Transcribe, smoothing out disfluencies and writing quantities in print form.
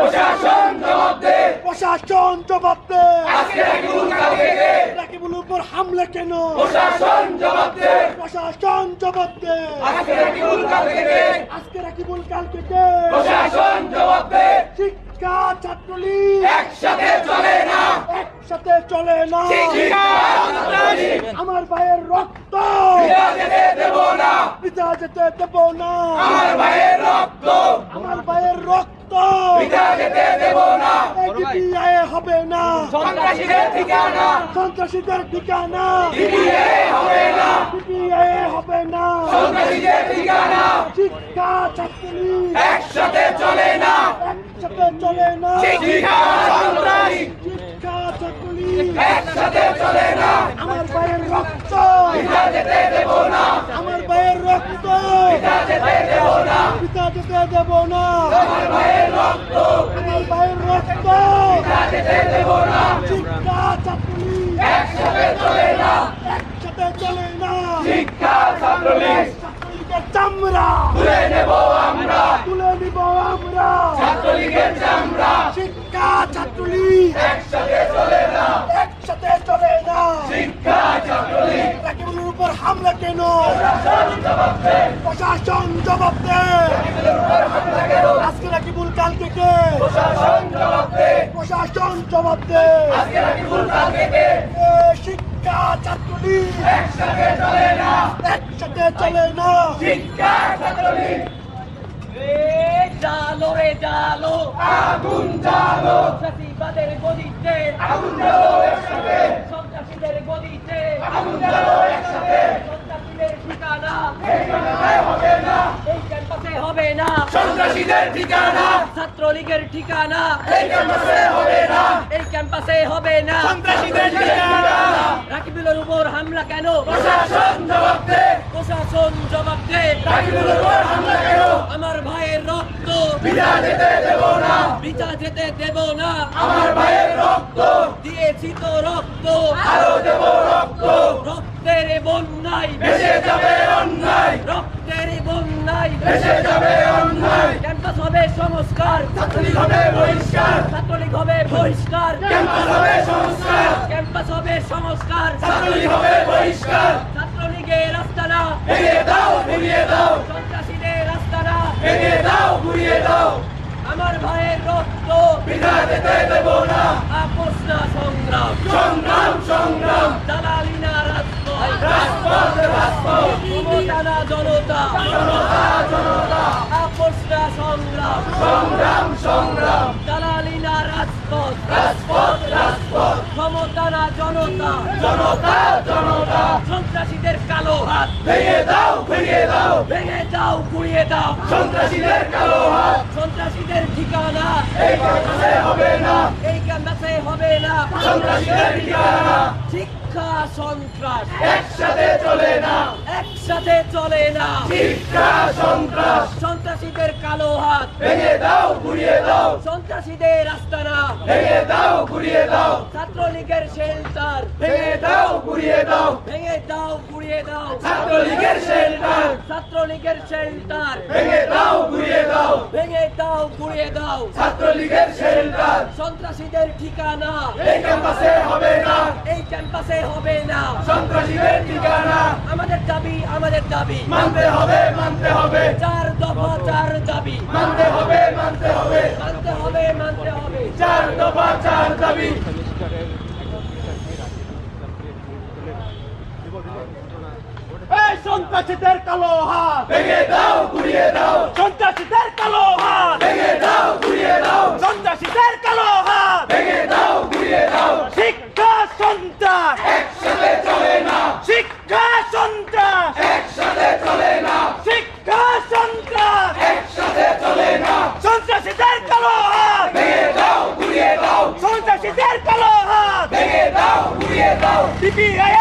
প্রশাসন জবাব দে, প্রশাসন জবাব দে। আজকে রাকিবুল কালকে কে? রাকিবুলের উপর হামলা কেন? প্রশাসন জবাব দে, প্রশাসন জবাব দে। আজকে রাকিবুল কালকে কে? আজকে রাকিবুল কালকে কে? প্রশাসন জবাব দে। শিক্ষা ছাত্রলীগ একসাথে চলে না, একসাথে চলে না। শিক্ষা সন্ত্রাসী আমার ভাইয়ের রক্ত পিতা যেতে দেব না, পিতা যেতে দেব না। আমার ভাইয়ের রক্ত আমার ভাইয়ের রক্ত পিতা যেতে দেব না। ডিপিআই হবে না, সন্ত্রাসীদের ঠিকানা সন্ত্রাসীদের ঠিকানা ডিবিএ হবে না, ডিপিআই হবে না। সন্ত্রাসীদের ঠিকানা শিক্ষা ছাত্রলীগ একসাথে চলে না, একসাথে চলে না। শিক্ষা সন্ত্রাসী শিক্ষা ছাত্রলীগ একসাথে চলে না, আমার ভাইয়ের রক্ত পিতা যেতে দেব না, আমার ভাইয়ের রক্ত পিতা যেতে দেব না, পিতা যেতে দেব না। আমার ভাইয়ের রক্ত আমার ভাইয়ের রক্ত পিতা যেতে দেব না। শিক্ষা ছাত্রলীগ একসাথে চলে না, একসাথে চলে না। শিক্ষা ছাত্রলীগ ছাত্রলীগের চামড়া তুলে নেব আমরা, তুলে নিব আমরা। ছাত্রলীগের চামড়া শিক্ষা ছাত্রলীগ একসাথে চলে না, একসাথে চলে না। শিক্ষা ছাত্রলীগ রাকিবুলের উপর হামলা কেন? প্রশাসন জবাব দে, প্রশাসন জবাব দে। উপর হামলা কেন? আজকে রাকিবুল কালকে কে? প্রশাসন জবাব দে, প্রশাসন জবাব দে। আজকে রাকিবুল কালকে কে? এ শিক্ষা ছাত্রলীগ একসাথে চলে না, একসাথে চলে না। শিক্ষা ছাত্রলীগ জালো রে জালো আগুন জ্বালো, সন্ত্রাসীবাদের গদিতে আগুন জ্বালো একসাথে, সন্ত্রাসীদের গদিতে আগুন জ্বালো একসাথে, সন্ত্রাসীদের ঠিকানা এই ক্যাম্পাসে হবে না, এই ক্যাম্পাসে হবে না, সন্ত্রাসীদের ঠিকানা ছাত্রলীগের ঠিকানা এই ক্যাম্পাসে হবে না, এই ক্যাম্পাসে হবে না। সন্ত্রাসীদের ঠিকানা রাকিবুলের উপর হামলা কেন? প্রশাসন জবাব দে, প্রশাসন জবাব দে। রাকিবুলের উপর হামলা কেন? আমার ভাইয়ের রক্ত পিতা যেতে দেব না, বিচার যেতে দেব না। আমার ভাইয়ের রক্ত দিয়েছি তো রক্ত, আরো দেব রক্ত, রক্তের বন্যায় ভেসে যাবে অন্যায়, রক্তের বন্যায় ভেসে যাবে অন্যায়, ক্যাম্পাস হবে সংস্কার, ছাত্রলীগ হবে বহিষ্কার, ছাত্রলীগ হবে বহিষ্কার, ক্যাম্পাস হবে সংস্কার, ক্যাম্পাস হবে সংস্কার, ছাত্রলীগ হবে বহিষ্কার, ছাত্রলীগের আস্তানা ভেঙে দাও ঘুরিয়ে দাও, সন্ত্রাসীদের আস্তানা ভেঙে দাও ঘুরিয়ে দাও, আমার ভাইয়ের রক্ত পিতা যেতে দেব না, আপোষ না সংগ্রাম, সংগ্রাম সংগ্রাম, দালালি না রাজপথ, রাজপথ রাজপথ, ক্ষমতা না জনতা, জনতা জনতা, আপোষ না সংগ্রাম, সংগ্রাম সংগ্রাম, দালালি না রাজপথ, রাজপথ রাজপথ, ক্ষমতা না জনতা, জনতা জনতা, সন্ত্রাসীদের কালো হাত ভেঙে দাও ঘুরিয়ে দাও, ভেঙে দাও গুড়িয়ে দাও, সন্ত্রাসীদের কালো হাত সন্ত্রাসীদের ঠিকানা এই ক্যাম্পাসে হবে না, এই ক্যাম্পাসে হবে না। সন্ত্রাসীদের ঠিকানা শিক্ষা সন্ত্রাস একসাথে চলে না, একসাথে চলে না। শিক্ষা সন্ত্রাস সন্ত্রাসীদের কালো হাত ভেঙে দাও ঘুরিয়ে দাও, সন্ত্রাসীদের আস্তানা ভেঙে দাও ঘুরিয়ে দাও, ছাত্রলীগের শেল্টার ভেঙে দাও ঘুরিয়ে দাও, ভেঙে দাও গুড়িয়ে দাও, ছাত্রলীগের শেল্টার ছাত্রলীগের শেল্টার ভেঙে দাও ঘুরিয়ে দাও, ভেঙে দাও গুড়িয়ে দাও, ছাত্রলীগের শেল্টার সন্ত্রাসীদের ঠিকানা এই ক্যাম্পাসে হবে না, এই ক্যাম্পাসে হবে না। সন্ত্রাসীদের ঠিকানা আমাদের দাবি আমাদের দাবি মানতে হবে মানতে হবে, 4 দফা 4 দাবি মানতে হবে মানতে হবে, মানতে হবে মানতে হবে। 4 দফা 4 দাবি, এই সন্ত্রাসীদের কালো হাত ভেঙে দাও ঘুরিয়ে দাও, সন্ত্রাসীদের কালো হাত ভেঙে দাও ঘুরিয়ে দাও, সন্ত্রাসীদের কালো হাত ভেঙে দাও ঘুরিয়ে দাও, শিক্ষা সন্ত্রাস একসাথে চলে না, শিক্ষা সন্ত্রাস একসাথে চলে না, শিক্ষা সন্ত্রাস একসাথে চলে না, সন্ত্রাসীদের কালো হাত ভেঙে দাও ঘুরিয়ে দাও, সন্ত্রাসীদের কালো হাত ভেঙে দাও ঘুরিয়ে দাও, সিপিআই